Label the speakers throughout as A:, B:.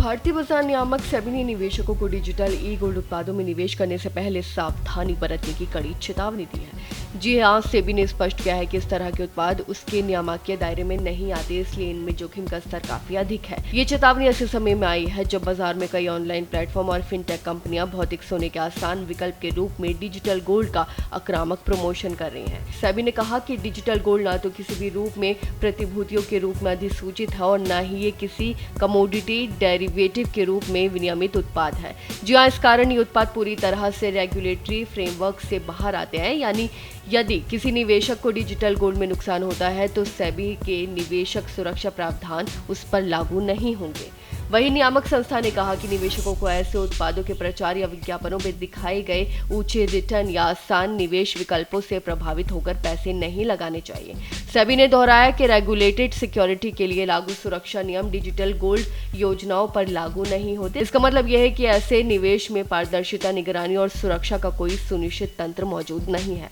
A: भारतीय बाजार नियामक सेबी ने निवेशकों को डिजिटल ई गोल्ड उत्पादों में निवेश करने से पहले सावधानी बरतने की कड़ी चेतावनी दी है। जी हाँ, सेबी ने स्पष्ट किया है कि इस तरह के उत्पाद उसके नियामकीय दायरे में नहीं आते, इसलिए इनमें जोखिम का स्तर काफी अधिक है। ये चेतावनी ऐसे समय में आई है जब बाजार में कई ऑनलाइन प्लेटफॉर्म और फिनटेक कंपनियां भौतिक सोने के आसान विकल्प के रूप में डिजिटल गोल्ड का आक्रामक प्रमोशन कर रही हैं। सेबी ने कहा कि डिजिटल गोल्ड न तो किसी भी रूप में प्रतिभूतियों के रूप में अधिसूचित है और न ही ये किसी कमोडिटी डेरिवेटिव के रूप में विनियमित उत्पाद है। जी हाँ, इस कारण ये उत्पाद पूरी तरह से रेगुलेटरी फ्रेमवर्क से बाहर आते हैं, यानी यदि किसी निवेशक को डिजिटल गोल्ड में नुकसान होता है तो सेबी के निवेशक सुरक्षा प्रावधान उस पर लागू नहीं होंगे। वहीं नियामक संस्था ने कहा कि निवेशकों को ऐसे उत्पादों के प्रचार या विज्ञापनों में दिखाए गए ऊंचे रिटर्न या आसान निवेश विकल्पों से प्रभावित होकर पैसे नहीं लगाने चाहिए। सेबी ने दोहराया कि रेगुलेटेड सिक्योरिटी के लिए लागू सुरक्षा नियम डिजिटल गोल्ड योजनाओं पर लागू नहीं होते। इसका मतलब यह है कि ऐसे निवेश में पारदर्शिता, निगरानी और सुरक्षा का कोई सुनिश्चित तंत्र मौजूद नहीं है।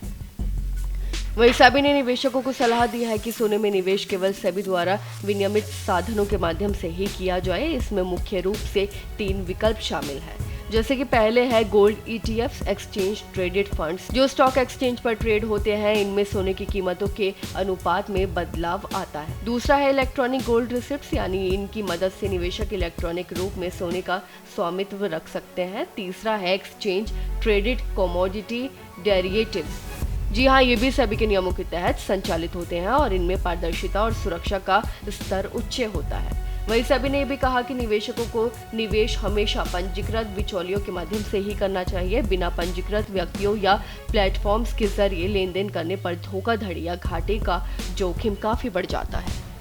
A: वहीं सेबी ने निवेशकों को सलाह दी है कि सोने में निवेश केवल सेबी द्वारा विनियमित साधनों के माध्यम से ही किया जाए। इसमें मुख्य रूप से 3 विकल्प शामिल हैं, जैसे कि पहले है gold ETFs, exchange traded funds, जो स्टॉक एक्सचेंज पर ट्रेड होते हैं। इनमें सोने की कीमतों के अनुपात में बदलाव आता है। दूसरा है इलेक्ट्रॉनिक गोल्ड रिसिप्ट्स, यानी इनकी मदद से निवेशक इलेक्ट्रॉनिक रूप में सोने का स्वामित्व रख सकते हैं। तीसरा है एक्सचेंज ट्रेडेड कमोडिटी डेरिवेटिव्स। जी हाँ, ये भी सेबी के नियमों के तहत संचालित होते हैं और इनमें पारदर्शिता और सुरक्षा का स्तर उच्च होता है। वहीं सेबी ने भी कहा कि निवेशकों को निवेश हमेशा पंजीकृत बिचौलियों के माध्यम से ही करना चाहिए। बिना पंजीकृत व्यक्तियों या प्लेटफॉर्म्स के जरिए लेन देन करने पर धोखाधड़ी या घाटे का जोखिम काफी बढ़ जाता है।